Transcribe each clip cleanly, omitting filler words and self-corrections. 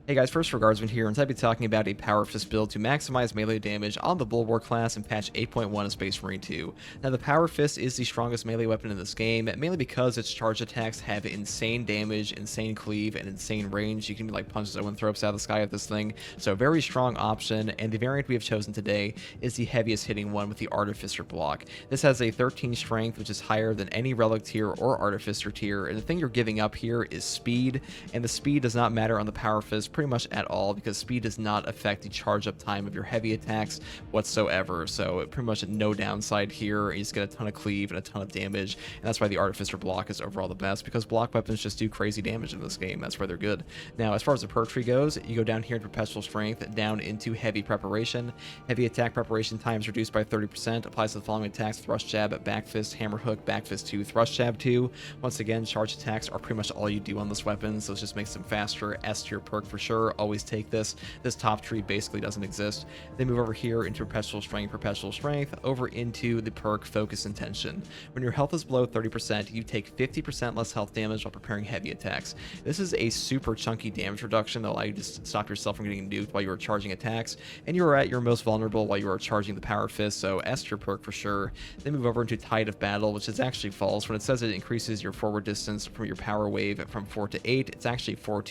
Hey guys, first for Guardsman here, and today I'll be talking about a Power Fist build to maximize melee damage on the Bulwark class in patch 8.1 of Space Marine 2. Now the Power Fist is the strongest melee weapon in this game, mainly because its charge attacks have insane damage, insane cleave, and insane range. You can like punch Zoanthropes out of the sky with this thing, so a very strong option, and the variant we have chosen today is the heaviest hitting one with the Artificer block. This has a 13 strength, which is higher than any Relic tier or Artificer tier, and the thing you're giving up here is speed, and the speed does not matter on the Power Fist pretty much at all, because speed does not affect the charge up time of your heavy attacks whatsoever. So pretty much no downside here. You just get a ton of cleave and a ton of damage, and that's why the Artificer block is overall the best, because block weapons just do crazy damage in this game. That's why they're good. Now as far as the perk tree goes, you go down here in Perpetual Strength, down into Heavy Preparation. Heavy attack preparation time is reduced by 30%, applies to the following attacks: Thrust Jab, Back Fist, Hammer Hook, Back Fist 2, Thrust Jab 2. Once again, charge attacks are pretty much all you do on this weapon, so it just makes them faster. S tier perk for sure. Always take this. This top tree basically doesn't exist. Then move over here into Perpetual Strength, over into the perk Focus Intention. When your health is below 30%, you take 50% less health damage while preparing heavy attacks. This is a super chunky damage reduction that will allow you to stop yourself from getting nuked while you are charging attacks, and you are at your most vulnerable while you are charging the Power Fist, so S tier perk for sure. Then move over into Tide of Battle, which is actually false. When it says it increases your forward distance from your power wave from 4 to 8, it's actually from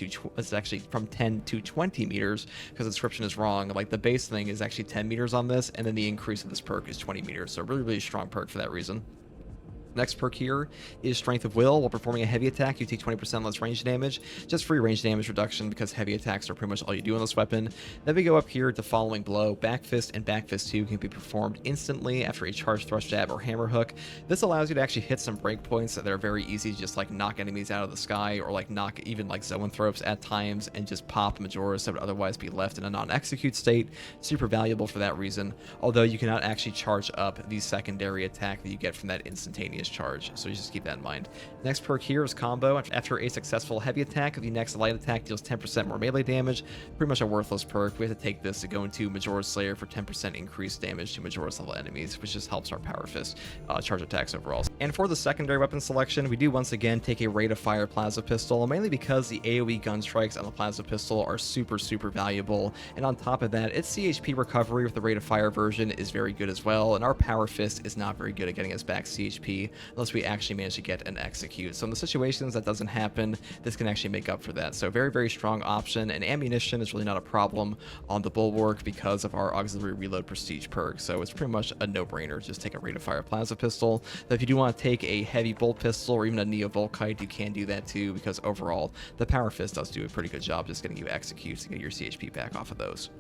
10 to 20 meters, because the description is wrong. Like, the base thing is actually 10 meters on this, and then the increase of this perk is 20 meters, so really strong perk for that reason. Next perk here is Strength of Will. While performing a heavy attack, you take 20% less range damage. Just free range damage reduction, because heavy attacks are pretty much all you do on this weapon. Then we go up here to Following Blow. Back Fist and Back Fist 2 can be performed instantly after a charged Thrust Jab or Hammer Hook. This allows you to actually hit some breakpoints that are very easy to just like knock enemies out of the sky, or like knock even like Zoanthropes at times, and just pop Majoras that would otherwise be left in a non-execute state. Super valuable for that reason, although you cannot actually charge up the secondary attack that you get from that instantaneous charge, so you just keep that in mind. Next perk here is Combo. After a successful heavy attack, the next light attack deals 10% more melee damage. Pretty much a worthless perk. We have to take this to go into Majora's Slayer for 10% increased damage to Majora's level enemies, which just helps our Power Fist charge attacks overall. And for the secondary weapon selection, we do once again take a Rate of Fire Plasma Pistol, mainly because the AoE gun strikes on the Plasma Pistol are super valuable, and on top of that, its CHP recovery with the Rate of Fire version is very good as well, and our Power Fist is not very good at getting us back CHP unless we actually manage to get an execute. So in the situations that doesn't happen, this can actually make up for that. So very strong option, and ammunition is really not a problem on the Bulwark because of our auxiliary reload prestige perk. So it's pretty much a no-brainer. Just take a Rate of Fire Plasma Pistol. But if you do want to take a heavy bolt pistol or even a Neo Volkite, you can do that too, because overall the Power Fist does do a pretty good job just getting you executes to get your CHP back off of those.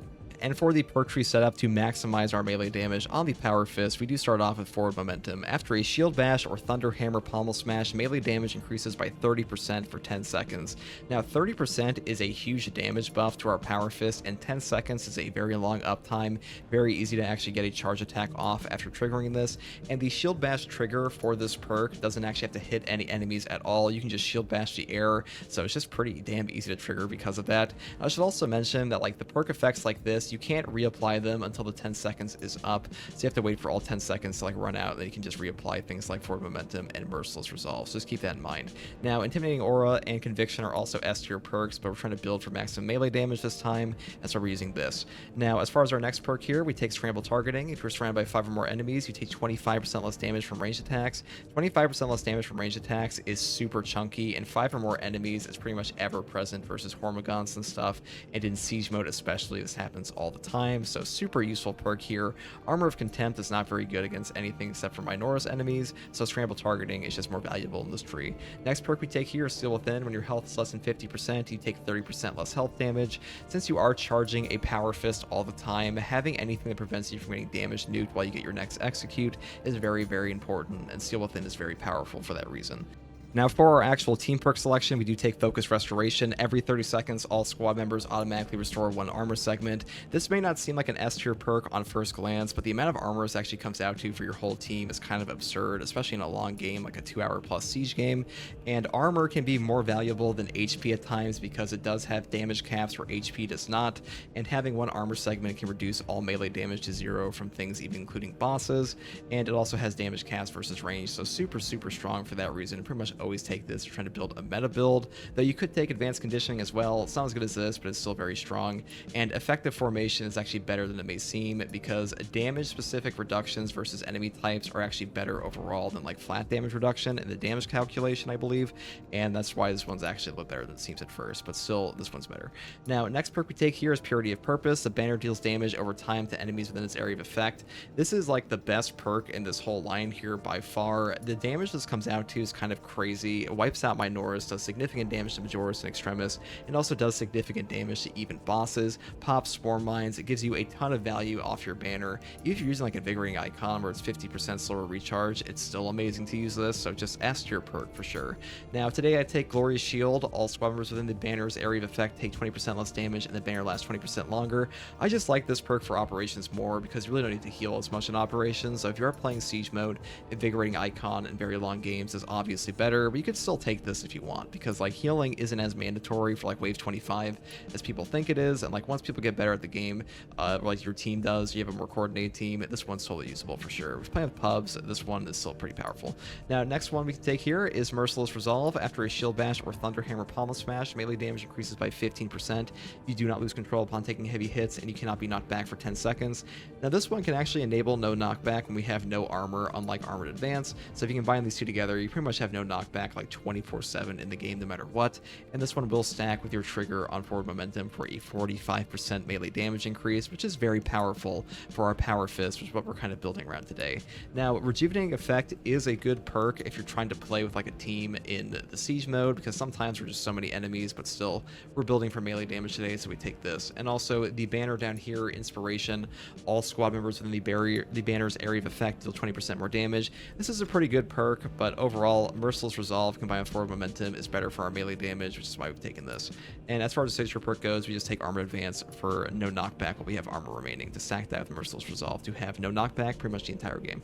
And for the perk tree setup to maximize our melee damage on the Power Fist, we do start off with Forward Momentum. After a Shield Bash or Thunder Hammer Pommel Smash, melee damage increases by 30% for 10 seconds. Now 30% is a huge damage buff to our Power Fist, and 10 seconds is a very long uptime. Very easy to actually get a charge attack off after triggering this. And the Shield Bash trigger for this perk doesn't actually have to hit any enemies at all. You can just Shield Bash the air, so it's just pretty damn easy to trigger because of that. I should also mention that like the perk effects like this, you can't reapply them until the 10 seconds is up, so you have to wait for all 10 seconds to like run out, and then you can just reapply things like Forward Momentum and Merciless Resolve, so just keep that in mind. Now Intimidating Aura and Conviction are also S tier perks, but we're trying to build for maximum melee damage this time, and so we're using this. Now as far as our next perk here, we take Scramble Targeting. If you're surrounded by 5 or more enemies, you take 25% less damage from ranged attacks. 25% less damage from ranged attacks is super chunky, and 5 or more enemies is pretty much ever present versus Hormagaunts and stuff, and in Siege mode especially, this happens all the time, so super useful perk here. Armor of Contempt is not very good against anything except for Minoris enemies, so Scramble Targeting is just more valuable in this tree. Next perk we take here is Steel Within. When your health is less than 50%, you take 30% less health damage. Since you are charging a Power Fist all the time, having anything that prevents you from getting damage nuked while you get your next execute is very important, and Steel Within is very powerful for that reason. Now for our actual team perk selection, we do take Focus Restoration. Every 30 seconds, all squad members automatically restore 1 armor segment. This may not seem like an S tier perk on first glance, but the amount of armor this actually comes out to for your whole team is kind of absurd, especially in a long game like a 2-hour plus siege game. And armor can be more valuable than HP at times because it does have damage caps where HP does not, and having 1 armor segment can reduce all melee damage to 0 from things even including bosses, and it also has damage caps versus range, so super strong for that reason. Pretty much always take this. You're trying to build a meta build, though you could take advanced conditioning as well. It's not as good as this, but it's still very strong. And effective formation is actually better than it may seem, because damage specific reductions versus enemy types are actually better overall than like flat damage reduction in the damage calculation, I believe. And that's why this one's actually a little better than it seems at first, but still this one's better. Now, next perk we take here is Purity of Purpose. The banner deals damage over time to enemies within its area of effect. This is like the best perk in this whole line here by far. The damage this comes out to is kind of crazy. It wipes out Minoris, does significant damage to Majoris and Extremis, and also does significant damage to even bosses. Pops Swarm Mines. It gives you a ton of value off your banner. Even if you're using like Invigorating Icon where it's 50% slower recharge, it's still amazing to use this, so just S tier perk for sure. Now, today I take Glorious Shield. All squad members within the banner's area of effect take 20% less damage, and the banner lasts 20% longer. I just like this perk for operations more because you really don't need to heal as much in operations. So if you are playing Siege mode, Invigorating Icon in very long games is obviously better, but you could still take this if you want, because like healing isn't as mandatory for like wave 25 as people think it is. And like once people get better at the game, like your team does, you have a more coordinated team, this one's totally usable for sure. If you're playing with pubs, this one is still pretty powerful. Now, next one we can take here is Merciless Resolve. After a Shield Bash or Thunderhammer Pommel Smash, melee damage increases by 15%. You do not lose control upon taking heavy hits, and you cannot be knocked back for 10 seconds. Now, this one can actually enable no knockback when we have no armor, unlike Armored Advance. So if you combine these two together, you pretty much have no knockback like 24/7 in the game no matter what. And this one will stack with your trigger on forward momentum for a 45% melee damage increase, which is very powerful for our Power Fist, which is what we're kind of building around today. Now, Rejuvenating Effect is a good perk if you're trying to play with like a team in the Siege mode, because sometimes we're just so many enemies, but still we're building for melee damage today, so we take this. And also the banner down here, Inspiration. All squad members within the banner's area of effect deal 20% more damage. This is a pretty good perk, but overall, Merciless Resolve combined with forward momentum is better for our melee damage, which is why we've taken this. And as far as the signature perk goes, we just take Armored Advance for no knockback while we have armor remaining, to stack that with Merciless Resolve to have no knockback pretty much the entire game.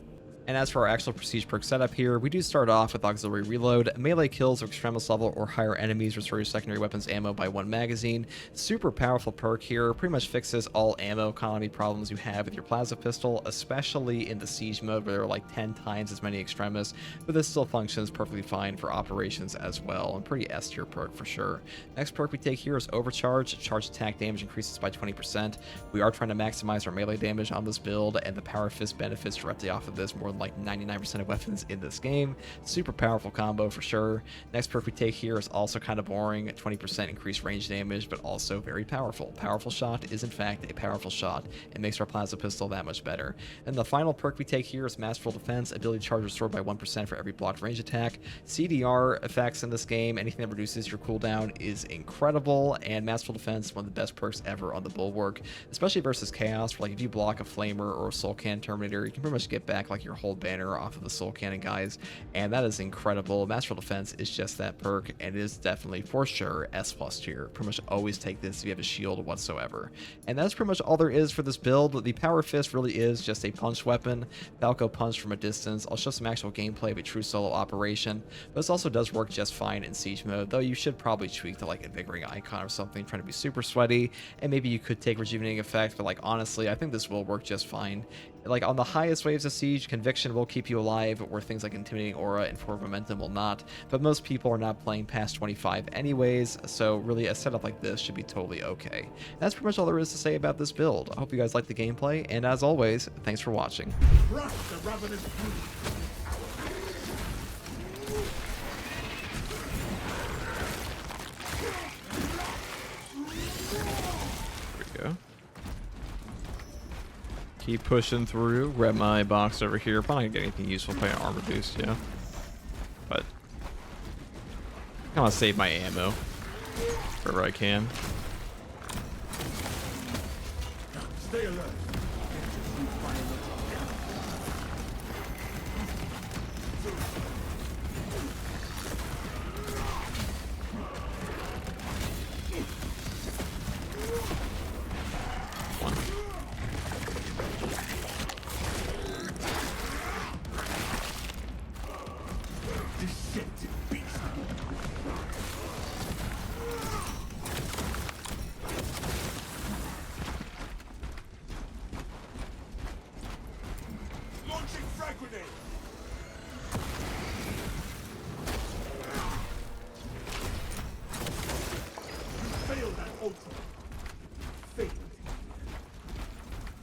And as for our actual Prestige perk setup here, we do start off with Auxiliary Reload. Melee kills or Extremis level or higher enemies restore your secondary weapons ammo by 1 magazine. Super powerful perk here. Pretty much fixes all ammo economy problems you have with your Plasma Pistol, especially in the Siege mode where there are like 10 times as many Extremis, but this still functions perfectly fine for operations as well, and pretty S tier perk for sure. Next perk we take here is Overcharge. Charge attack damage increases by 20%. We are trying to maximize our melee damage on this build, and the Power Fist benefits directly off of this more than like 99% of weapons in this game. Super powerful combo for sure. Next perk we take here is also kind of boring, 20% increased range damage, but also very powerful. Powerful Shot is in fact a powerful shot. It makes our Plasma Pistol that much better. And the final perk we take here is Masterful Defense. Ability charge restored by 1% for every blocked range attack. CDR effects in this game, anything that reduces your cooldown is incredible, and Masterful Defense is one of the best perks ever on the Bulwark, especially versus Chaos, where like if you block a Flamer or a Soul Cannon Terminator, you can pretty much get back like your whole banner off of the Soul Cannon guys, and that is incredible. Masterful Defense is just that perk, and it is definitely for sure S+ tier. Pretty much always take this if you have a shield whatsoever. And that's pretty much all there is for this build. The Power Fist really is just a punch weapon. Falco punch from a distance. I'll show some actual gameplay of a true solo operation, but this also does work just fine in Siege mode, though you should probably tweak to like Invigorating Icon or something, trying to be super sweaty, and maybe you could take Rejuvenating Effect, but like honestly, I think this will work just fine. Like on the highest waves of Siege, Conviction will keep you alive, where things like Intimidating Aura and Forward Momentum will not, but most people are not playing past 25 anyways, so really a setup like this should be totally okay. That's pretty much all there is to say about this build. I hope you guys liked the gameplay, and as always, thanks for watching. There we go. Keep pushing through. Grab my box over here. Probably not gonna get anything useful playing armor boost, yeah. But I want to save my ammo wherever I can. Stay alert.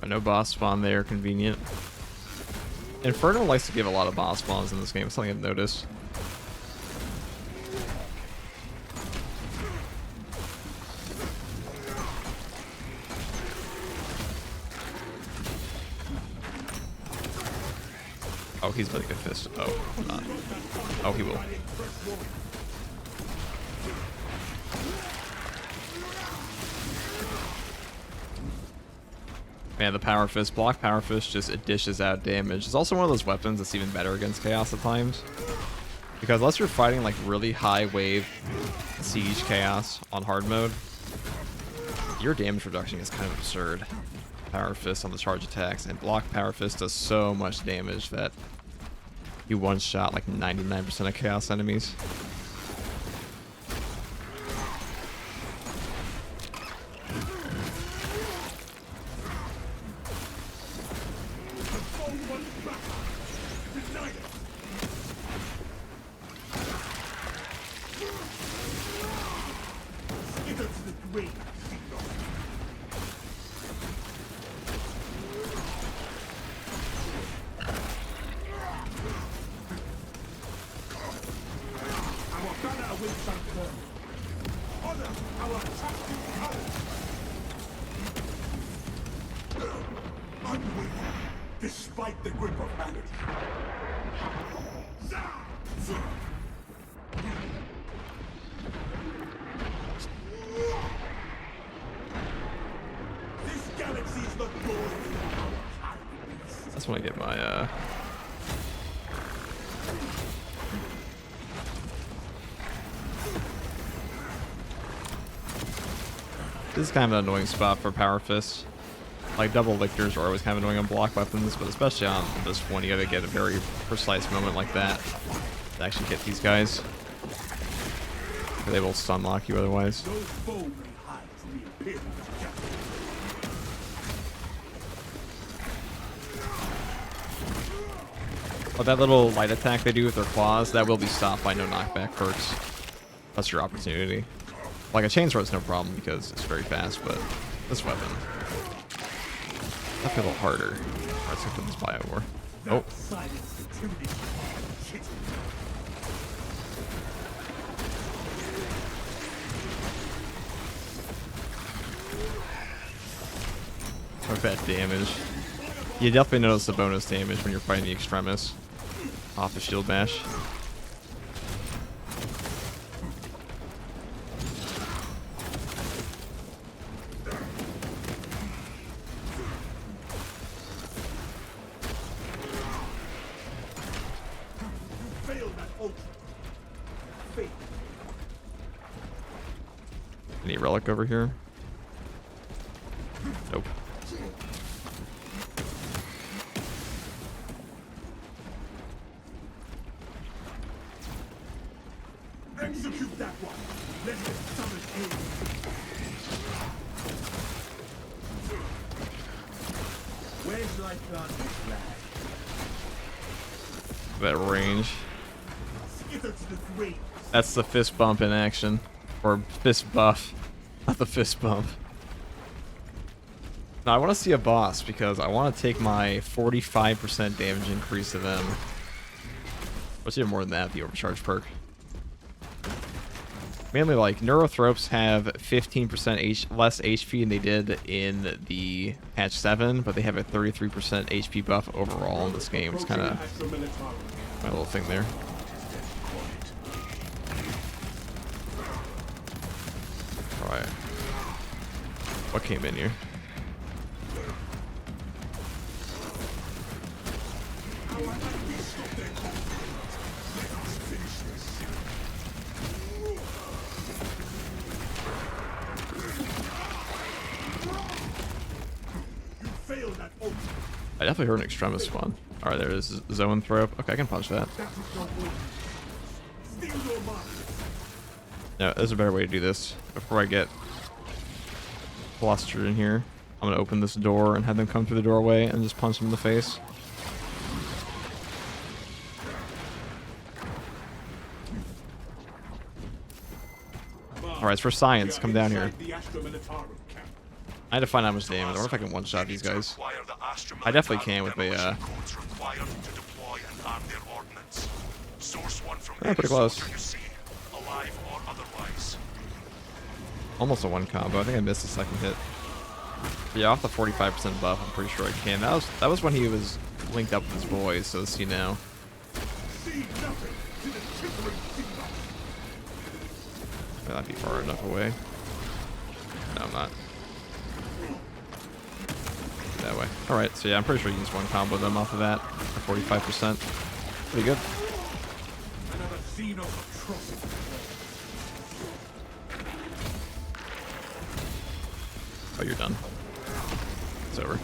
No boss spawn there, convenient. Inferno likes to give a lot of boss spawns in this game, something I've noticed. Oh, he's about to get fist. Oh, not. Oh, he will. Man, the Power Fist, block Power Fist, just it dishes out damage. It's also one of those weapons that's even better against Chaos at times. Because unless you're fighting like really high wave siege Chaos on hard mode, your damage reduction is kind of absurd. Power Fist on the charge attacks, and block Power Fist does so much damage that you one-shot like 99% of Chaos enemies. Despite the grip of malady. This galaxy is not yours. I just want to get my This is kind of an annoying spot for Power Fist. Like, double lictors are always kind of annoying on block weapons, but especially on this one, you gotta get a very precise moment like that to actually hit these guys. Or they will stun lock you otherwise. But that little light attack they do with their claws, that will be stopped by no knockback perks. That's your opportunity. Like, a chainsaw is no problem because it's very fast, but this weapon, I feel a little harder. Alright, let's open this Biowar. Oh. Or bad damage. You definitely notice the bonus damage when you're fighting the Extremis off the shield bash. Any relic over here? Nope. Execute that one. Let the summon aid. Where's light plant flag? That range. Skither to the grave. That's the fist bump in action. Or fist buff. Not the fist bump. Now I want to see a boss because I want to take my 45% damage increase to them. What's even more than that, the overcharge perk. Mainly, like, Neurothropes have 15% less HP than they did in the patch 7, but they have a 33% HP buff overall in this game. It's kind of my little thing there. Alright. What came in here? I definitely heard an Extremis spawn. Alright, there is Zone Throw. Okay, I can punch that. No, there's a better way to do this. Before I get flustered in here, I'm gonna open this door and have them come through the doorway and just punch them in the face. Alright, it's for science. Come down here. The Astra Militarum camp. I had to find out how much damage. I wonder if I can one-shot these guys. I definitely can with the, oh, pretty close. Almost a one combo. I think I missed the second hit. Yeah, off the 45% buff, I'm pretty sure I can. That was when he was linked up with his boys, so let's see now. That'd be far enough away. No, I'm not. That way. Alright, so yeah, I'm pretty sure you can just one combo them off of that for 45%. Pretty good. Oh, you're done. It's over.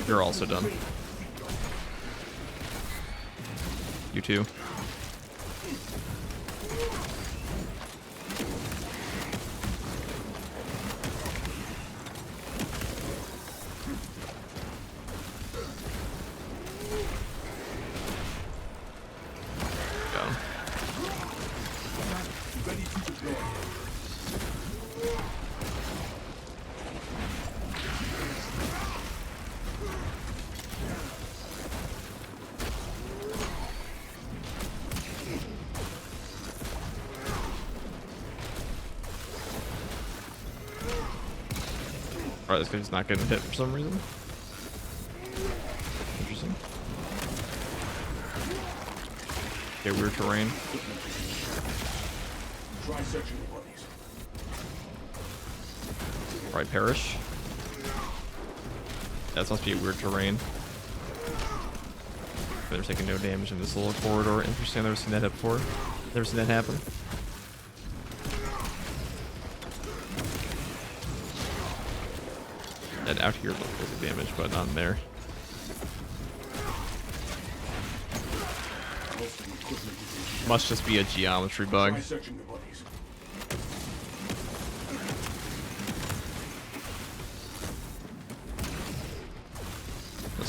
You're also done. You too. Alright, this guy's not getting hit for some reason. Interesting. Okay, weird terrain. Alright, perish. Yeah, this must be a weird terrain. They're taking no damage in this little corridor. Interesting, I've never seen that before. Never seen that happen. And out here, there's the damage, but not in there. Must just be a geometry bug. Let's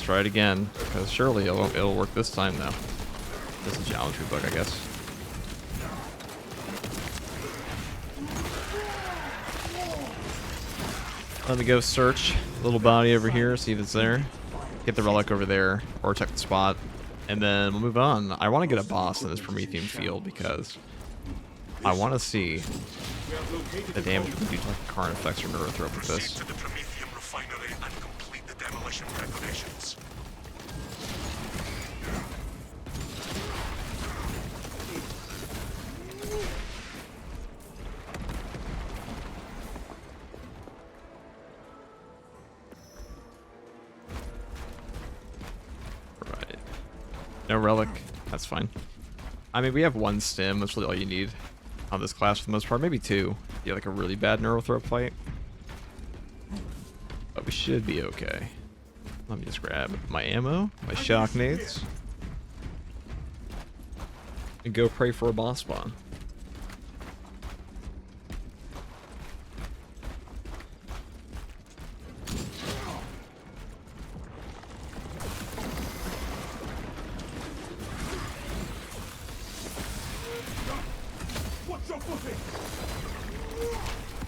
try it again, because surely it'll work this time now. This is a geometry bug, I guess. Let me go search little body over here, see if it's there. Get the relic over there, or check the spot, and then we'll move on. I want to get a boss in this Promethean field because I want to see the damage we can do to like current effects or nerve throw with this. No relic, that's fine. I mean, we have one stim, that's really all you need on this class for the most part. Maybe two, if you have like a really bad neural throw fight. But we should be okay. Let me just grab my ammo, my shock nades, and go pray for a boss spawn.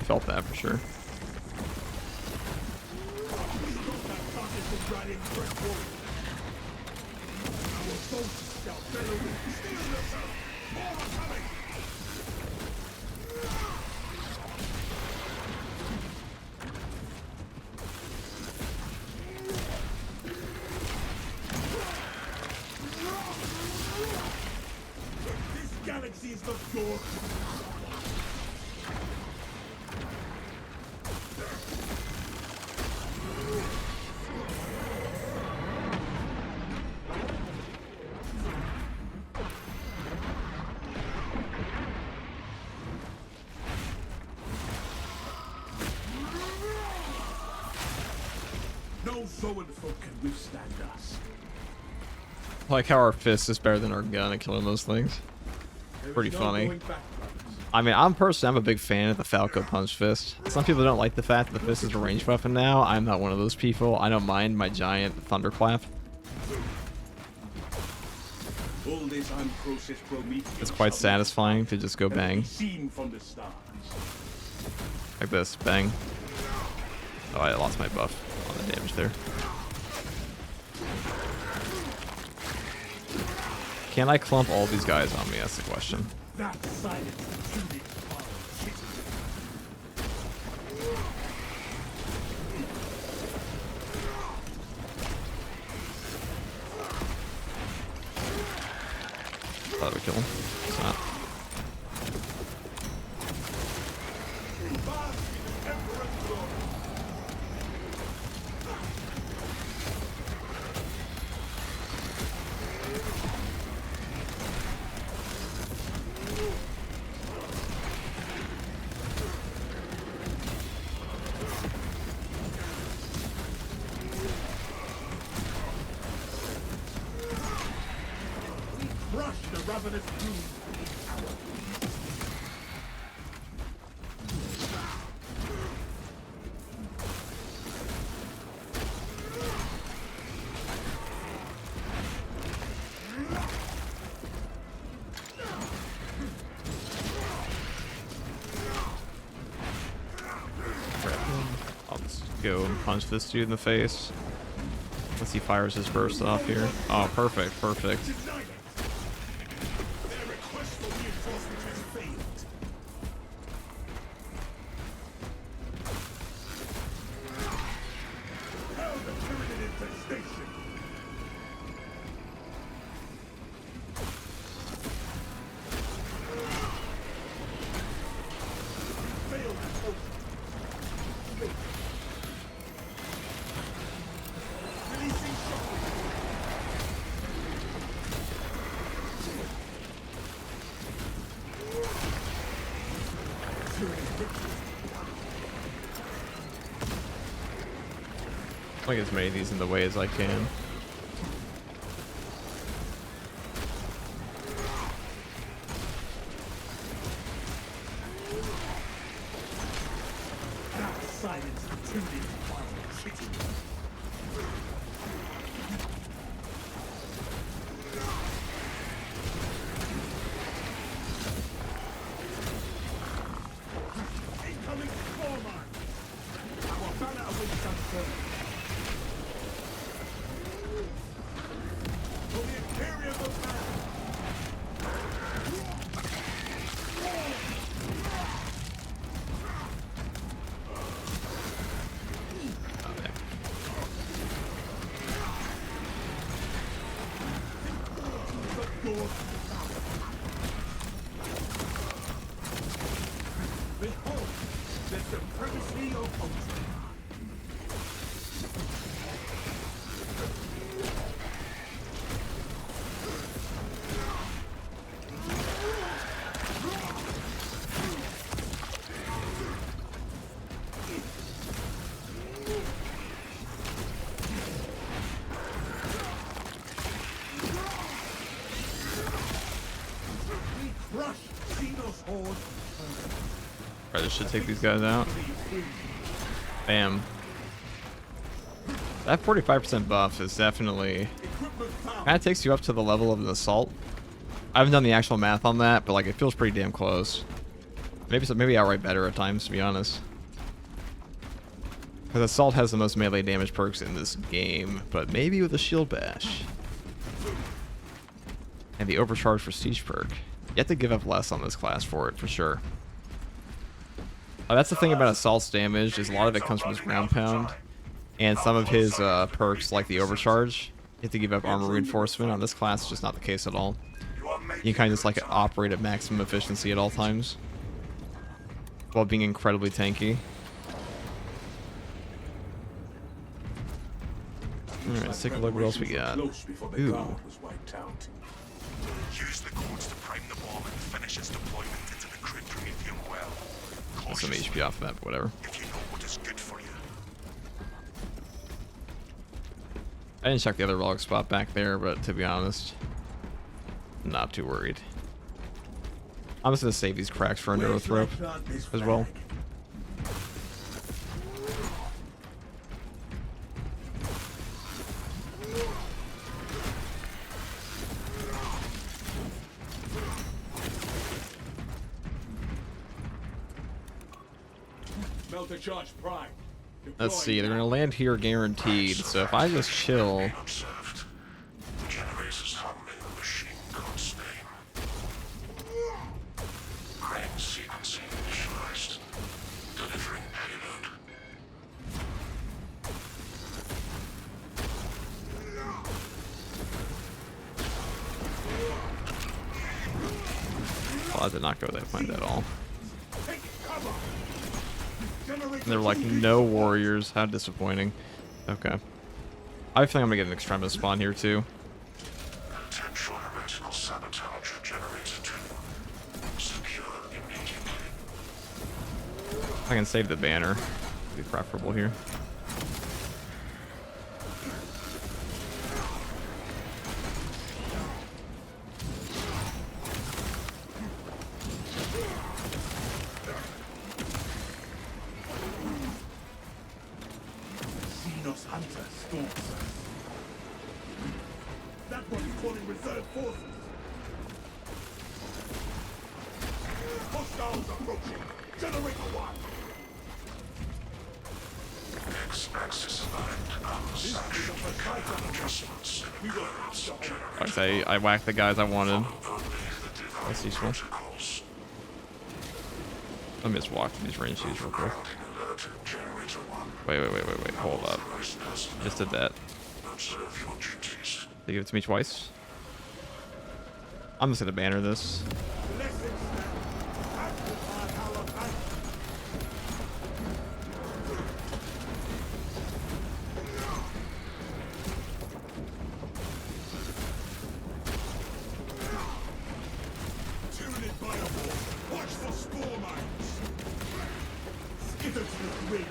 Felt that for sure. This galaxy is not yours. No Zoan folk can withstand us. Like how our fist is better than our gun at killing those things. Pretty funny. I mean, I'm a big fan of the Falco Punch Fist. Some people don't like the fact that the fist is a ranged weapon now. I'm not one of those people. I don't mind my giant thunderclap. It's quite satisfying to just go bang. Like this, bang. Oh, I lost my buff on the damage there. Can I clump all these guys on me? That's the question. That silence truly defiles city. Thought it would kill him. It's not. Crush the ravenous gloom with each hour. I'll just go and punch this dude in the face. Once he fires his burst off here. Oh, perfect, perfect. Deny it. Their request for reinforcement has failed. Hell the pyramid infestation. Failed hope. Releasing shockwave. I'll get as many of these in the way as I can. That silence truly defiles city. Incoming Bulwark. Our banner awaits unfurled. For the Imperium of Man. Oh, there. The doors behold the supremacy of Ultra. We crush Xenos horde. Right, this should take these guys out. Bam. That 45% buff is definitely Equipment found. kind of takes you up to the level of an assault. I haven't done the actual math on that, but like it feels pretty damn close. Maybe outright better at times, to be honest. Because assault has the most melee damage perks in this game, but maybe with a shield bash and the overcharge prestige perk. You have to give up less on this class for it, for sure. That's the thing about Assault's damage, is a lot of it comes from his ground pound, and some of his perks, like the overcharge, you have to give up armor reinforcement. On this class, it's just not the case at all. You can kind of just like operate at maximum efficiency at all times, while being incredibly tanky. Alright, let's take a look what else we got. Ooh. Use the codes to prime the bomb and finish its deployment into the crude Promethean well. Some Cautiously, HP off of that, but whatever. if you know what is good for you. I didn't check the other log spot back there, but to be honest, not too worried. I'm just gonna save these cracks for a neurothrope as well. Melter charge prime. Let's see, they're gonna land here guaranteed. So if I just chill, Observed. The generators hum in the machine god's name. Crane sequencing initialized. Delivering payload. well, I did not go that point at all. Take cover. Generator And there were like no warriors. How disappointing. Okay. I think I'm gonna get an extremis spawn here too. Potential heretical sabotage of generator 2. Secure immediately. I can save the banner. It'd be preferable here. Xenos Hunter stalks us. That one's calling reserve forces. Hostiles approaching. Generator 1. X-axis aligned. Unsanctioned mechanical adjustments. We will have to hold. Okay, I whacked the guys I wanted. Only the divine That's useful. protocols. Let me just walk through these range keys real quick. Grounding alert. Generator 1. Wait. Hold up. Authorized personnel. Just did that. Observe your duties. They give it to me twice. I'm just gonna banner this. Blessings now. Amplify our banner. Tyranid bioball. Watch for spore mines. Skitter to the grid.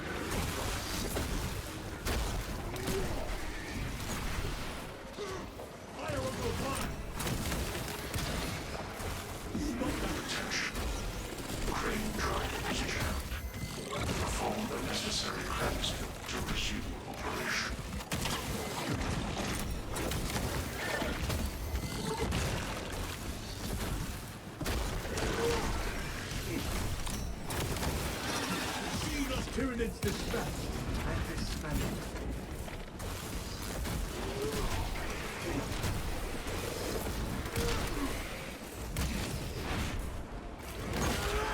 Fire on your line. Crane drive is jammed. Perform the necessary cleansing to resume operation. Xenos Tyranids dispatched and dismantled.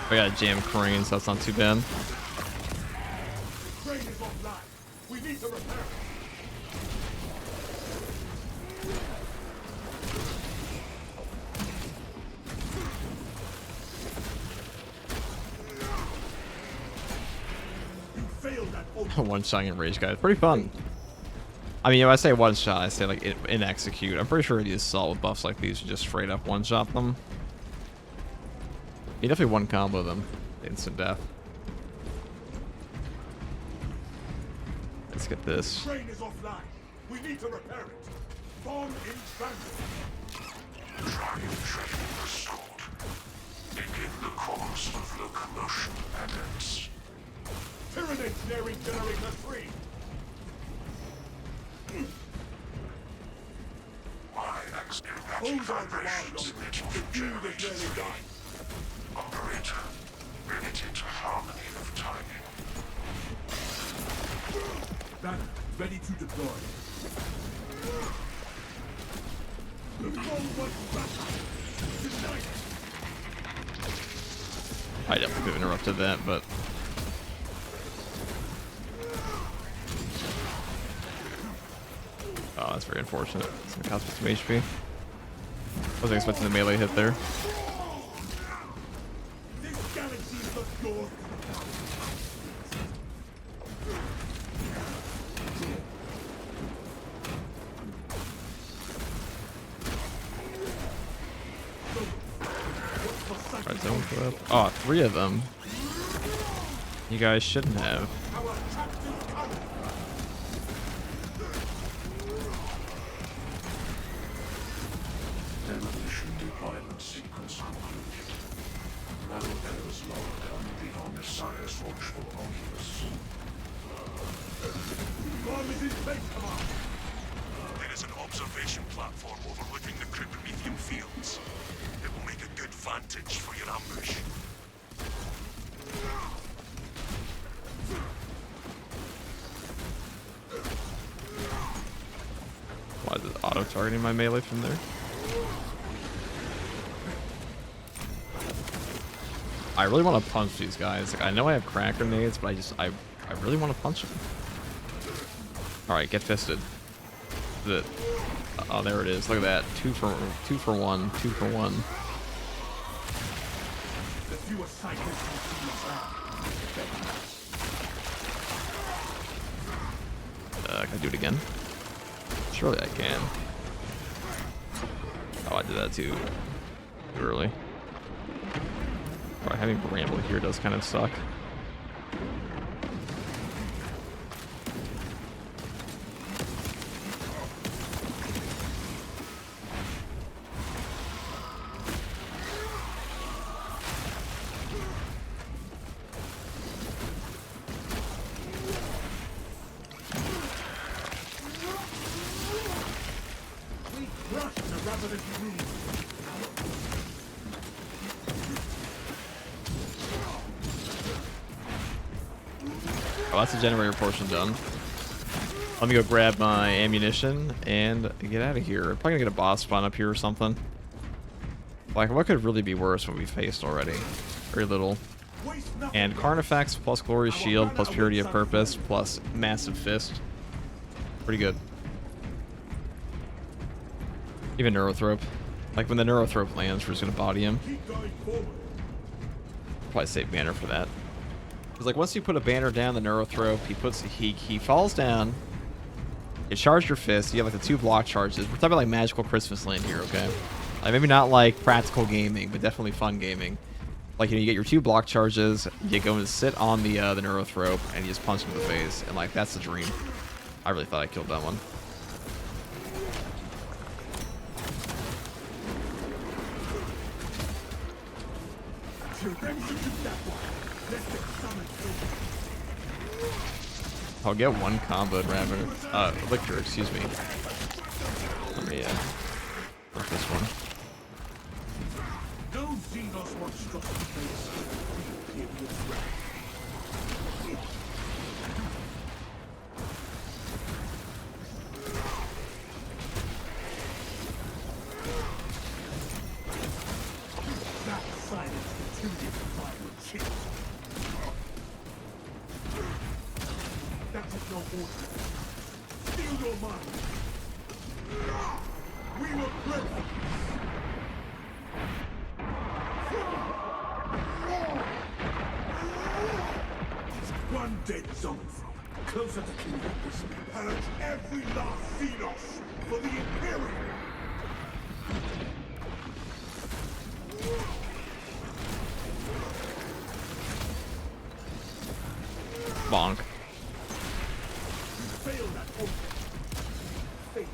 I got a jam crane, so that's not too bad. Crane is offline. We need to repair it. You failed that ultra. One shot and rage guys. Pretty fun. I mean, when I say one shot, I say like in execute. I'm pretty sure you just saw with buffs like these, you just straight up one shot them. You definitely one combo them. Instant death. Let's get this. Crane is offline. We need to repair it. Bomb in transit. Drive training restored. Begin the course of locomotion adepts. Tyranids nearing generator 3. My erratic Hold on to our vibrations load. emitting The from dude is generators nearly 3. done. Operator, bring it into harmony of timing. Banner, ready to deploy. The phone was back. Deny it. I definitely could have interrupted that, but oh, that's very unfortunate. It's gonna cost me some HP. Wasn't expecting the melee hit there. This galaxy is the yours. Alright, zone flip. Oh, 3 of them. You guys shouldn't have. Our captive coming. Demolition deployment sequence concluded. No errors logged under the Omnissiah's watchful oculus. Bomb is in place, command. There is an observation platform overlooking the Kryptonithium fields. It will make a good vantage for your ambush. Why is it auto-targeting my melee from there? I really want to punch these guys. Like, I know I have crack grenades, but I really want to punch them. Alright, get fisted. Oh, there it is. Look at that. Two for one. 2 for 1. Can I do it again? Surely I can. Oh, I did that too early. Alright, having Bramble here does kind of suck. Oh, that's the generator portion done. Let me go grab my ammunition and get out of here. Probably gonna get a boss spawn up here or something. Like, what could really be worse when we faced already? Very little. And Carnifex plus Glorious Shield plus Purity of Purpose plus Massive Fist. Pretty good. Even Neurothrope. Like, when the Neurothrope lands, we're just gonna body him. Probably save banner for that. Because, like, once you put a banner down the Neurothrope, he falls down. You charge your fist. You have, like, the 2 block charges. We're talking about, like, magical Christmas land here, okay? Like, maybe not, like, practical gaming, but definitely fun gaming. Like, you know, you get your 2 block charges, you go and sit on the Neurothrope, and you just punch him in the face. And, like, that's the dream. I really thought I killed that one. I'll get 1 combo Ravener. Lictor, excuse me. Let me, look this one. One dead zone closer to kingdom. Purge every last Xenos for the Imperium. Bonk. Fail that oath. Fail.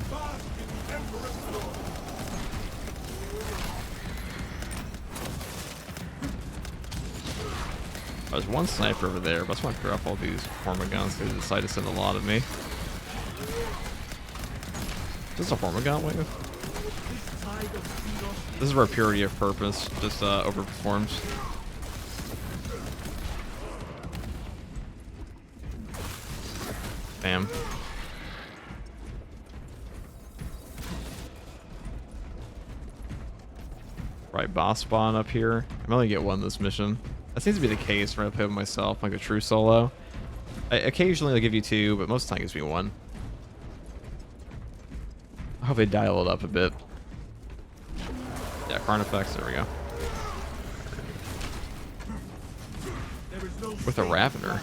Bask in the Emperor's glory. There's 1 sniper over there, but I just want to clear up all these Hormigons because they decided to send a lot at me. Is this a Hormigon wave? This is where Purity of Purpose just overperforms. Bam. Right, boss spawn up here. I'm only get 1 this mission. That seems to be the case when I play with myself, like a true solo. Occasionally they'll give you 2, but most of the time it gives me 1. I hope they dial it up a bit. Yeah, Carnifex, there we go. With a Ravener.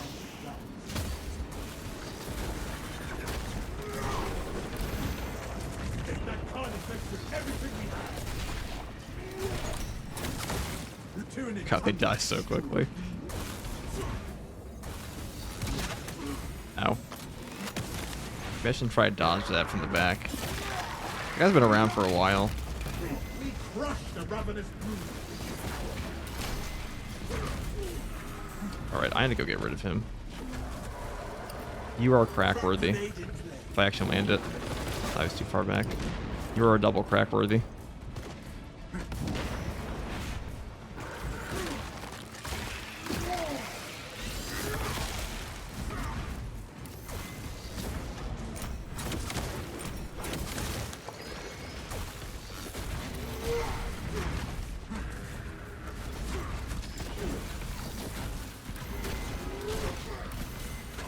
God, they die so quickly. Ow. Maybe I should try to dodge that from the back. The guy's been around for a while. We crushed the ravenous brood. Alright, I need to go get rid of him. You are crack worthy. If I actually land it. I was too far back. You are double crack worthy.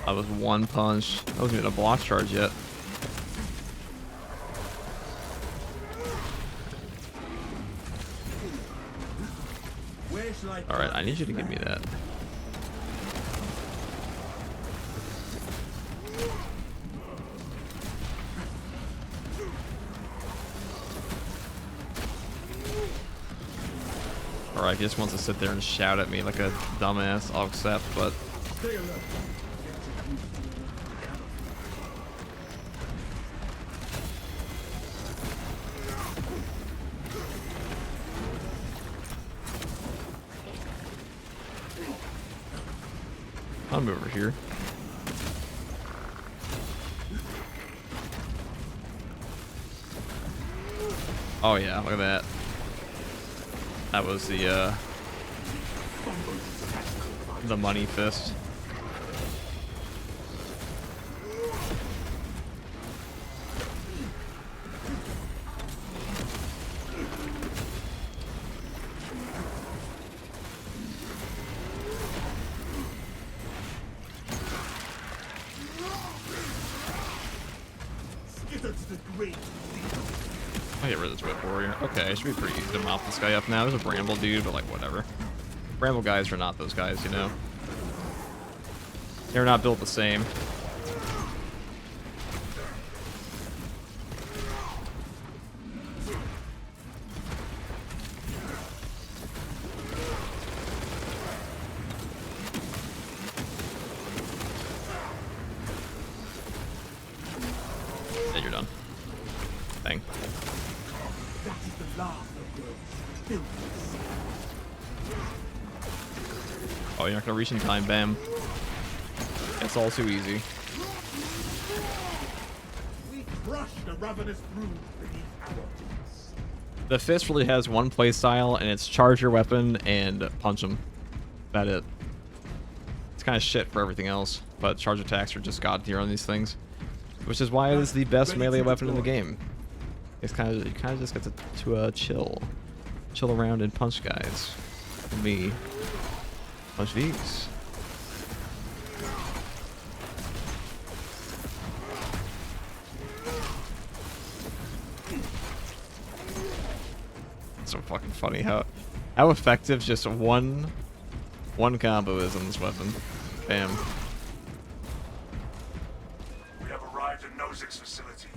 That was one punch. That wasn't even a block charge yet. Alright, I need you to give me that. Alright, if he just wants to sit there and shout at me like a dumbass, I'll accept, but... I'll move over here. Oh yeah, look at that. That was the money fist. I'll get rid of this whip warrior. Okay, it should be pretty easy to mop this guy up now. There's a bramble dude, but like whatever. Bramble guys are not those guys, you know. They're not built the same. Yeah, you're done. Bang. Oh, you're not gonna reach in time, bam. It's all too easy. The fist really has one play style, and it's charge your weapon and punch him. About it. It's kind of shit for everything else, but charge attacks are just god tier on these things, which is why it is the best melee weapon in the game. It's you kind of just get to chill around and punch guys. And me, punch these. It's so fucking funny how effective just one combo is on this weapon. Bam. We have arrived at Nozick's facility.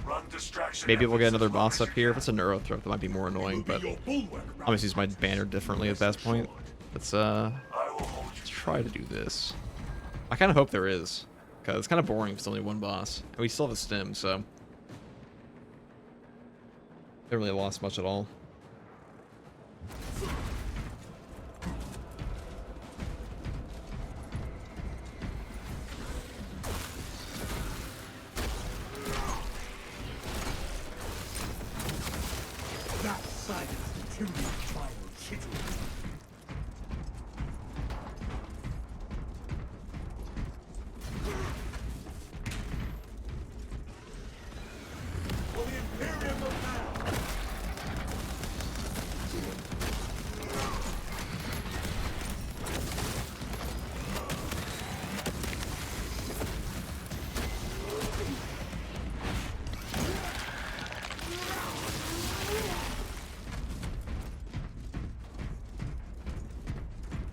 Run distraction. Maybe we'll get another boss up here. If it's a neuro throat, that might be more annoying, but I'll just use my banner differently at that point. Let's try to do this. I kind of hope there is, because it's kind of boring if it's only one boss. And we still have a stim, so haven't really lost much at all. That silence until you try to hit it. For the Imperium of Man.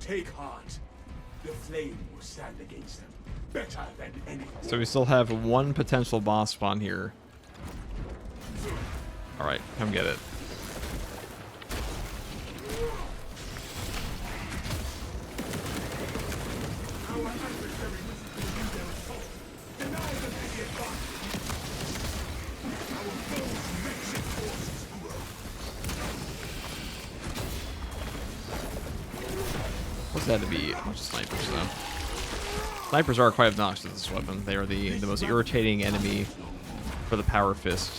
Take heart. The flame will stand against them better than anything. So we still have one potential boss spawn here. Alright, come get it. Our adversary wishes to renew their assault. Deny them the advantage. Our foes' wretched forces grow. What's that to be? A bunch of snipers, though. Snipers are quite obnoxious with this weapon. They are the most irritating enemy for the power fist,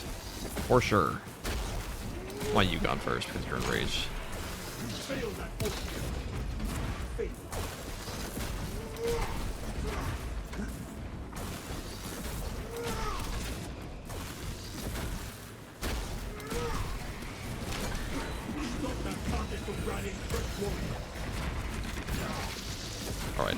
for sure. Why you gone first? Because you're enraged. Failed at all. Failed. Stop that target from running first warrior. All right.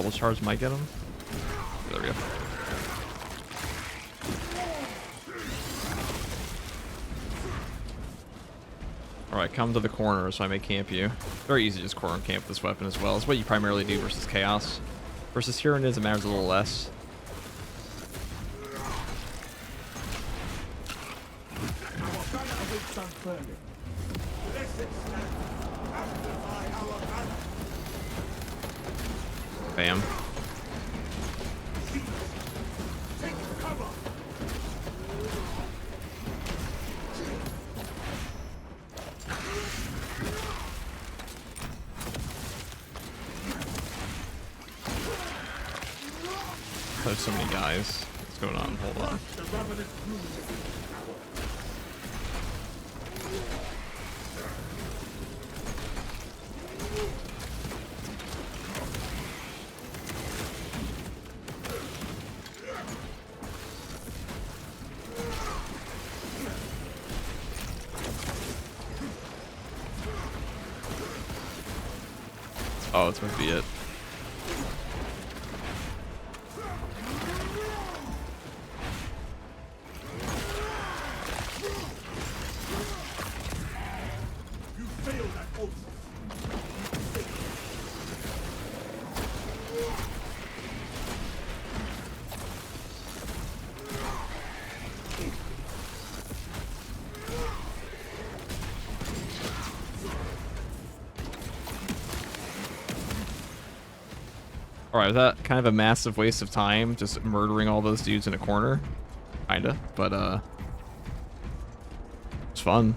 double charge might get him. There we go. Alright, come to the corner so I may camp you. Very easy to just corner camp this weapon as well. It's what you primarily do versus Chaos. Versus Tyranids, it matters a little less. Bam. There's so many guys. What's going on? Hold on. Oh, it's gonna be it. Alright, was that kind of a massive waste of time, just murdering all those dudes in a corner? Kinda, but it's fun.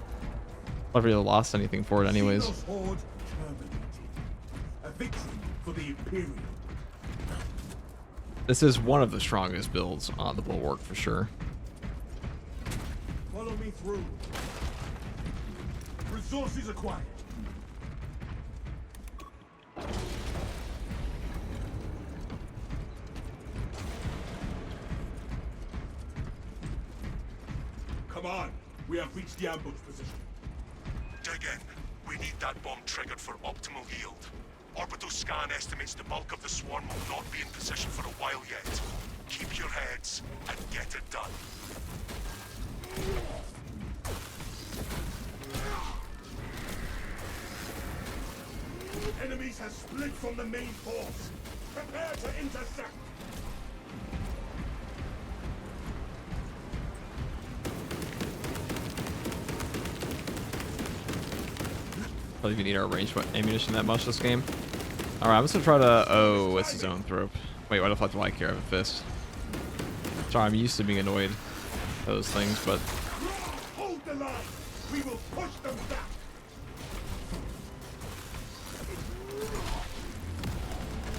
Never really lost anything for it anyways. A victory for the Imperium. This is one of the strongest builds on the Bulwark for sure. Follow me through. Resources acquired. Come on, we have reached the ambush position. Dig in. We need that bomb triggered for optimal yield. Orbital scan estimates the bulk of the swarm will not be in position for a while yet. Keep your heads and get it done. Enemies have split from the main force. Prepare to intercept. Don't even need our ranged ammunition that much this game. Alright, I'm just gonna try to... Oh, it's his own thrope. Wait, why the fuck do I care? I have a fist. Sorry, I'm used to being annoyed by those things, but... Hold the line. We will push them back.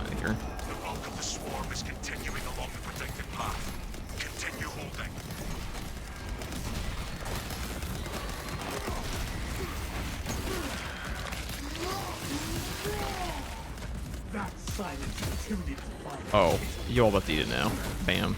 Out of here. The bulk of the swarm is continuing along the predicted path. Continue holding. That silence intimidates fire. Oh, you all about to eat it now. Bam.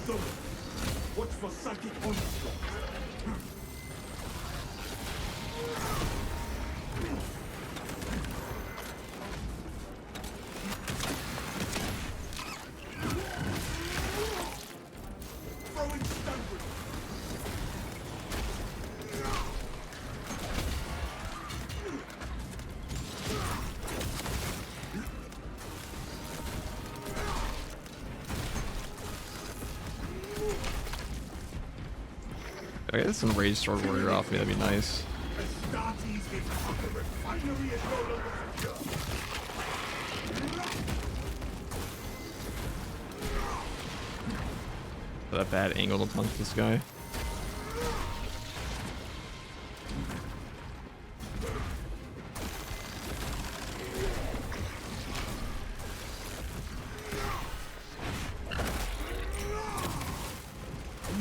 So, watch for psychic onslaught. Throwing stun grenades. I get some Rage Sword Warrior off me, that'd be nice. Astartes is up. The refinery is no longer secure. That bad angle to punch this guy.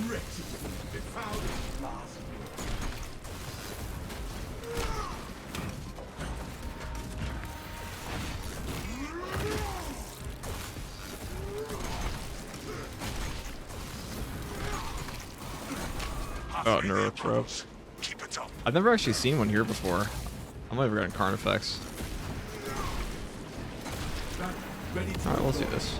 Wretched. They found it last. Oh, Three nerf rope. brothers. Keep it up. I've never actually seen one here before. I'm never gotten Carnifex. Ready to Alright, let's do this.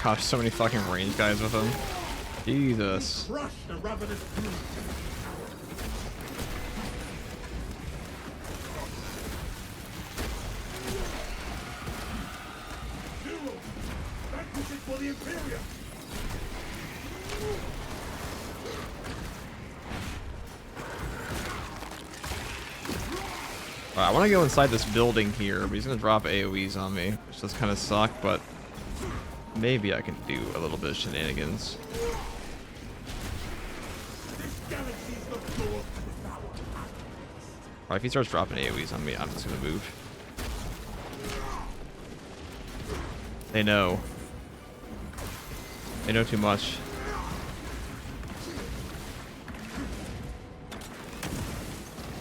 Gosh, so many fucking range guys with him. Jesus. crush the ravenous brood. Hero, vanquish it for the Imperium. Alright, I want to go inside this building here, but he's going to drop AoEs on me, which does kind of suck, but maybe I can do a little bit of shenanigans. This galaxy is not yours to devour. Alright, if he starts dropping AoEs on me, I'm just going to move. They know. They know too much.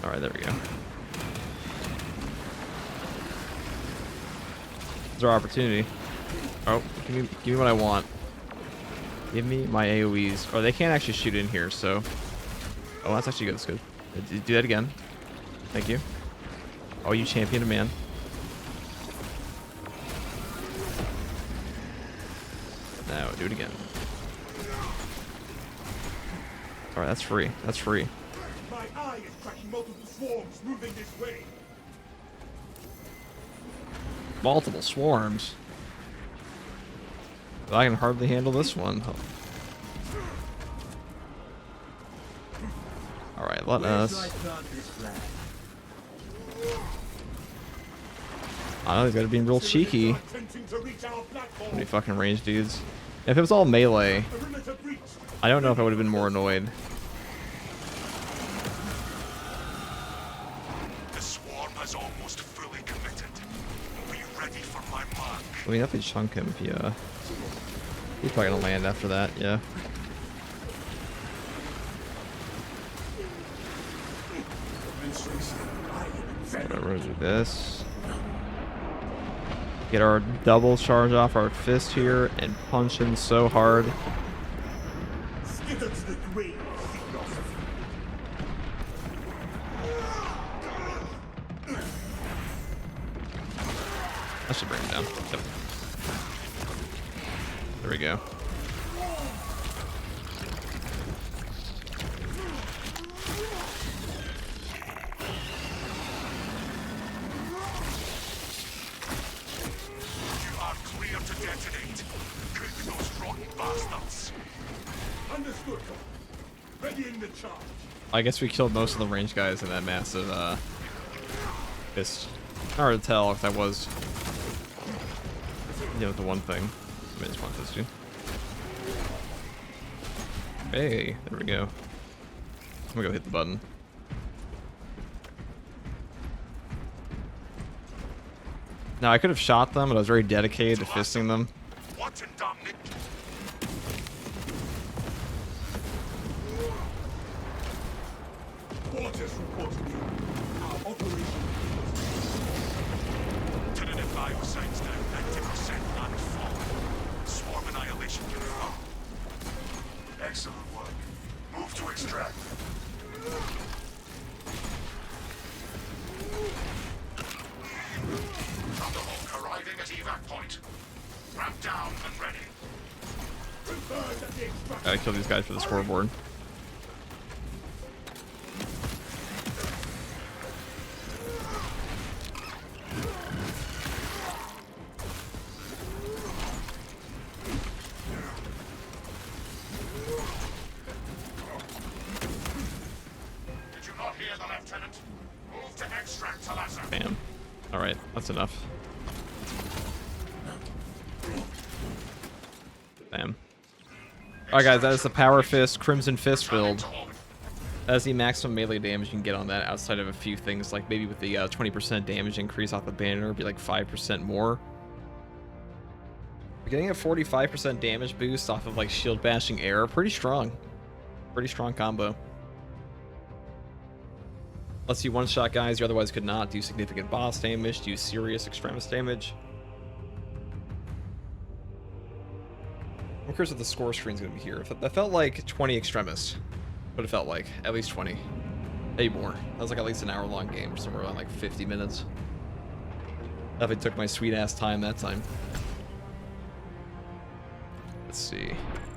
Alright, there we go. It's our opportunity. Oh, give me what I want. Give me my AoEs. Oh, they can't actually shoot in here, so... Oh, that's actually good. That's good. Do that again. Thank you. Oh, you championed a man. Now, do it again. Alright, that's free. That's free. My eye is tracking multiple swarms moving this way. Multiple swarms. But I can hardly handle this one. Alright, let us... I know, he's gotta be real cheeky. Attempting to reach our platform. Many fucking range dudes. If it was all melee, Perimeter breach. I don't know if I would have been more annoyed. The swarm has almost fully committed. Be ready for my mark. I mean, if we chunk him, yeah. He's probably gonna land after that, yeah. Alright, we're gonna do this. Get our double charge off our fist here and punch him so hard. Skitter to the grave, philosophy. I should bring him down. Yep. There we go. You are clear to detonate. Cook those rotten bastards. Understood. Readying the charge. I guess we killed most of the range guys in that massive fist. Hard to tell if that was, you know, the one thing. I just want this dude. Hey, there we go. I'm gonna go hit the button. Now I could have shot them, but I was very dedicated to fisting them. What in damn Nick? Quarters reporting you. Our operation. Turning in bioscience down 90% and fall. Swarm annihilation confirmed. Excellent work. Move to extract. Thunderhawk arriving at evac point. Ramp down and ready. Confirmed that the extraction. Gotta kill these guys for the scoreboard. Did you not hear the lieutenant? Move to extract Talassa. Bam. Alright, that's enough. Bam. Alright guys, that is the Power Fist Crimson Fist build. That's the maximum melee damage you can get on that outside of a few things, like maybe with the 20% damage increase off the banner, it'd be like 5% more. But getting a 45% damage boost off of like shield bashing air, pretty strong. Pretty strong combo. Lets you one-shot guys you otherwise could not, do significant boss damage, do serious extremis damage. I'm curious what the score screen's going to be here. That felt like 20 extremis. What it felt like. At least 20. Maybe more. That was like at least an hour-long game, somewhere around like 50 minutes. Definitely took my sweet-ass time that time. Let's see.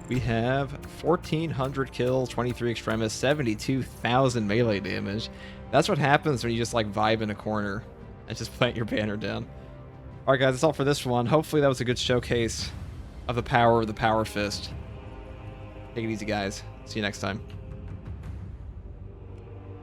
We have 1,400 kills, 23 extremis, 72,000 melee damage. That's what happens when you just like vibe in a corner and just plant your banner down. Alright guys, that's all for this one. Hopefully that was a good showcase of the power of the Power Fist. Take it easy guys. See you next time.